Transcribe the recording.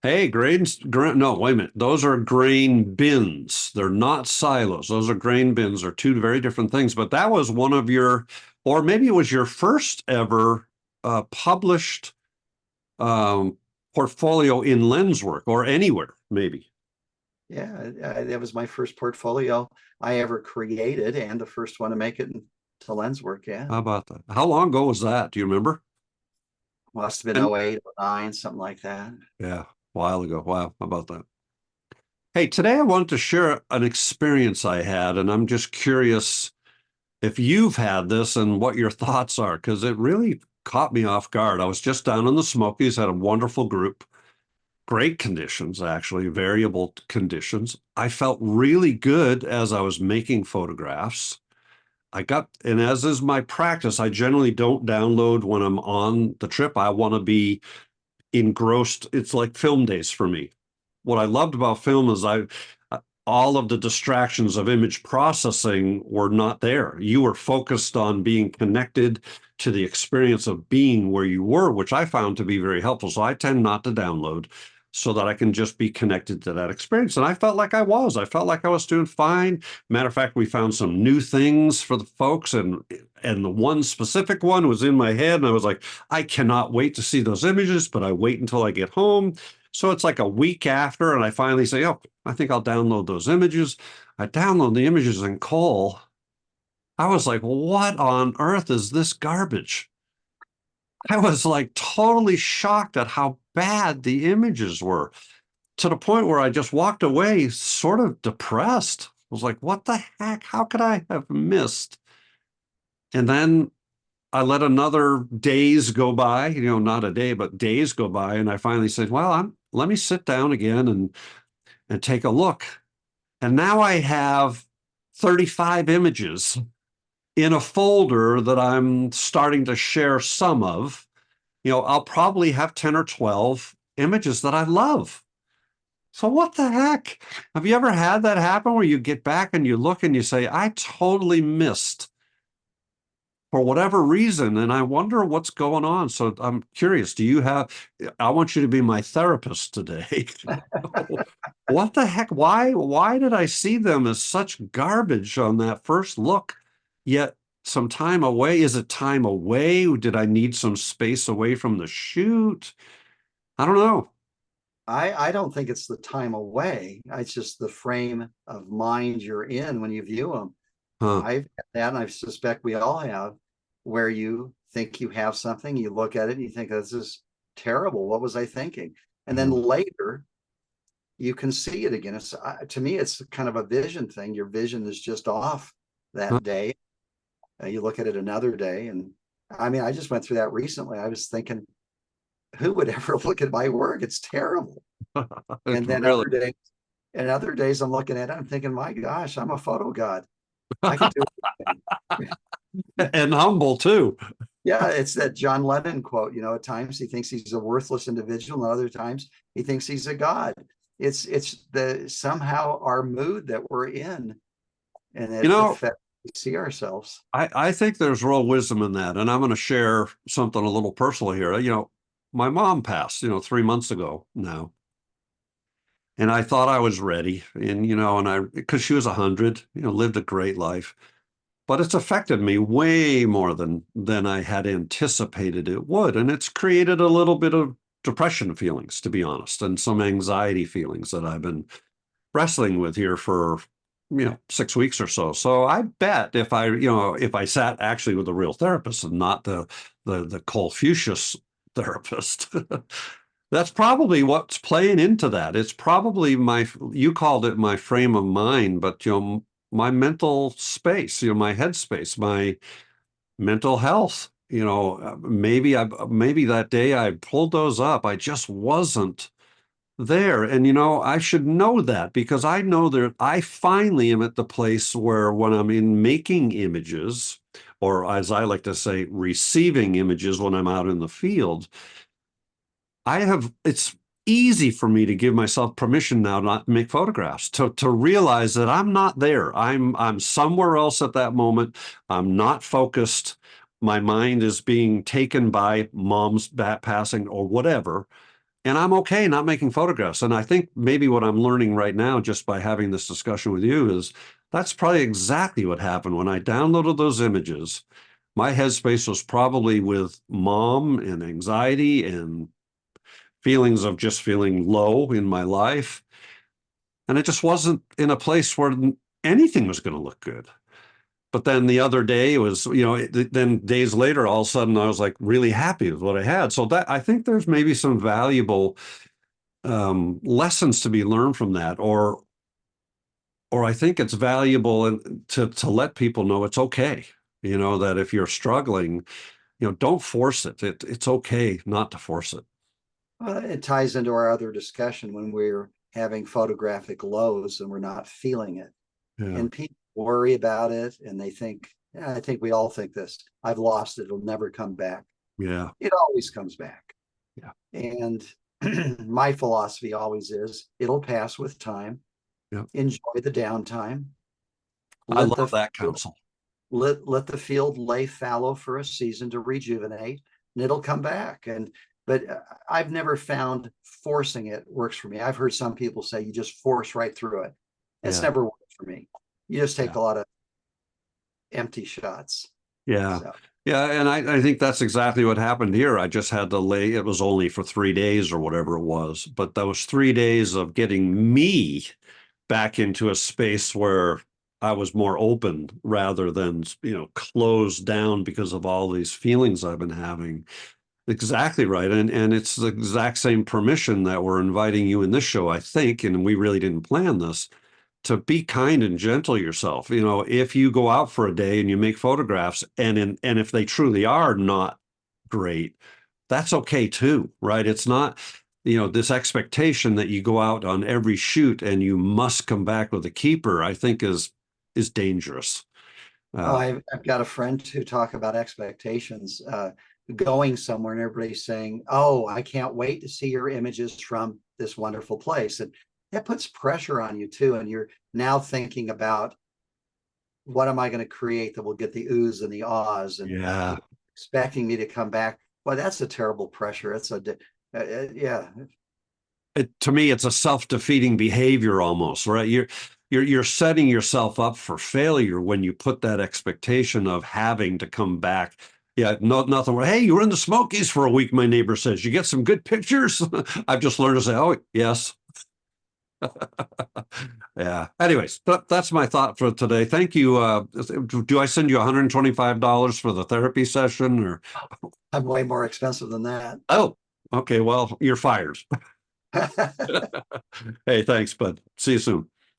Hey, no, wait a minute. Those are grain bins. They're not silos. Those are grain bins. Are two very different things. But that was one of your, or maybe it was your first ever published um, portfolio in lens work or anywhere, maybe. Yeah, that was my first portfolio I ever created and the first one to make it into lens work. Yeah. How about that? How long ago was that? Do you remember? Must have been And 08, 09, something like that. yeah, a while ago. Wow, how about that? Hey, today I wanted to share an experience I had, and I'm just curious if you've had this and what your thoughts are, because it really caught me off guard. I was just down in the Smokies, had a wonderful group, great conditions, actually, variable conditions. I felt really good as I was making photographs. And as is my practice, I generally don't download when I'm on the trip. I want to be engrossed. It's like film days for me. What I loved about film is all of the distractions of image processing were not there. You were focused on being connected to the experience of being where you were, which I found to be very helpful. So I tend not to download so that I can just be connected to that experience. And I felt like I was. I felt like I was doing fine. Matter of fact, we found some new things for the folks, and the one specific one was in my head, and I was like, I cannot wait to see those images, but I wait until I get home. So it's like a week after, and I finally say, oh, I think I'll download those images. I download the images in Cole. I was like, what on earth is this garbage? I was like totally shocked at how bad the images were, to the point where I just walked away sort of depressed. I was like, what the heck? How could I have missed? And then I let another days go by, not a day, but days go by. And I finally said, well, let me sit down again and take a look. And now I have 35 images in a folder that I'm starting to share some of. I'll probably have 10 or 12 images that I love. So what the heck? Have you ever had that happen where you get back and you look and you say, I totally missed for whatever reason, and I wonder what's going on. So I'm curious, I want you to be my therapist today. What the heck? Why did I see them as such garbage on that first look? Yet some time away, is it time away? Did I need some space away from the shoot? I don't know. I don't think it's the time away. It's just the frame of mind you're in when you view them. Huh. I've had that, and I suspect we all have, where you think you have something, you look at it, and you think, this is terrible. What was I thinking? And then Mhm. later, you can see it again. To me, it's kind of a vision thing. Your vision is just off Huh. that day. You look at it another day, and I mean, I just went through that recently. I was thinking, who would ever look at my work? It's terrible. It And then really. other days, I'm looking at it, I'm thinking, my gosh, I'm a photo god. I can do anything. And humble too. Yeah, it's that John Lennon quote. At times he thinks he's a worthless individual, and other times he thinks he's a god. It's the somehow our mood that we're in, and You it know, affects we see ourselves. I think there's real wisdom in that. And I'm going to share something a little personal here. My mom passed, 3 months ago now. And I thought I was ready. Because she was 100, lived a great life. But it's affected me way more than I had anticipated it would. And it's created a little bit of depression feelings, to be honest, and some anxiety feelings that I've been wrestling with here for 6 weeks or so. So I bet if I sat actually with a real therapist and not the Confucius therapist, that's probably what's playing into that. It's probably you called it my frame of mind, but my mental space, my headspace, my mental health. Maybe that day I pulled those up. I just wasn't there. And I should know that because I know that I finally am at the place where when I'm in making images, or as I like to say, receiving images when I'm out in the field, it's easy for me to give myself permission now not to make photographs, to realize that I'm not there. I'm somewhere else at that moment. I'm not focused. My mind is being taken by mom's passing or whatever, and I'm okay not making photographs. And I think maybe what I'm learning right now, just by having this discussion with you, is that's probably exactly what happened when I downloaded those images. My headspace was probably with mom and anxiety and feelings of just feeling low in my life. And it just wasn't in a place where anything was going to look good. But then the other day it was, then days later, all of a sudden I was like really happy with what I had. So that I think there's maybe some valuable lessons to be learned from that, or I think it's valuable to let people know it's okay. That if you're struggling, don't force it. It's okay not to force it. It ties into our other discussion when we're having photographic lows and we're not feeling it. Yeah, And people worry about it and they think, yeah, I think we all think this. I've lost it. It'll never come back. yeah, It always comes back. yeah, And my philosophy always is it'll pass with time. yeah. Enjoy the downtime. I Let love the that counsel. let the field lay fallow for a season to rejuvenate, and it'll come back. And but I've never found forcing it works for me. I've heard some people say you just force right through it. It's Yeah, never worked for me. You just take yeah, a lot of empty shots. yeah. So Yeah, and I think that's exactly what happened here. I just had to lay, it was only for 3 days or whatever it was, but those 3 days of getting me back into a space where I was more open rather than, closed down because of all these feelings I've been having. Exactly right. And it's the exact same permission that we're inviting you in this show, I think, and we really didn't plan this, to be kind and gentle yourself. If you go out for a day and you make photographs and if they truly are not great, that's okay too, right? It's not, this expectation that you go out on every shoot and you must come back with a keeper, I think is dangerous. oh, Uh, I've got a friend who talk about expectations, going somewhere and everybody's saying, "Oh, I can't wait to see your images from this wonderful place," and that puts pressure on you too. And you're now thinking about what am I going to create that will get the oohs and the ahs, and yeah. expecting me to come back. Well, that's a terrible pressure. It's yeah. To me, it's a self-defeating behavior almost, right? You're setting yourself up for failure when you put that expectation of having to come back. Yeah, no, nothing. Hey, you were in the Smokies for a week. My neighbor says you get some good pictures. I've just learned to say, oh yes, yeah. Anyways, that's my thought for today. Thank you. Do I send you $125 for the therapy session or? I'm way more expensive than that. Oh, okay. Well, you're fired. Hey, thanks, bud. See you soon.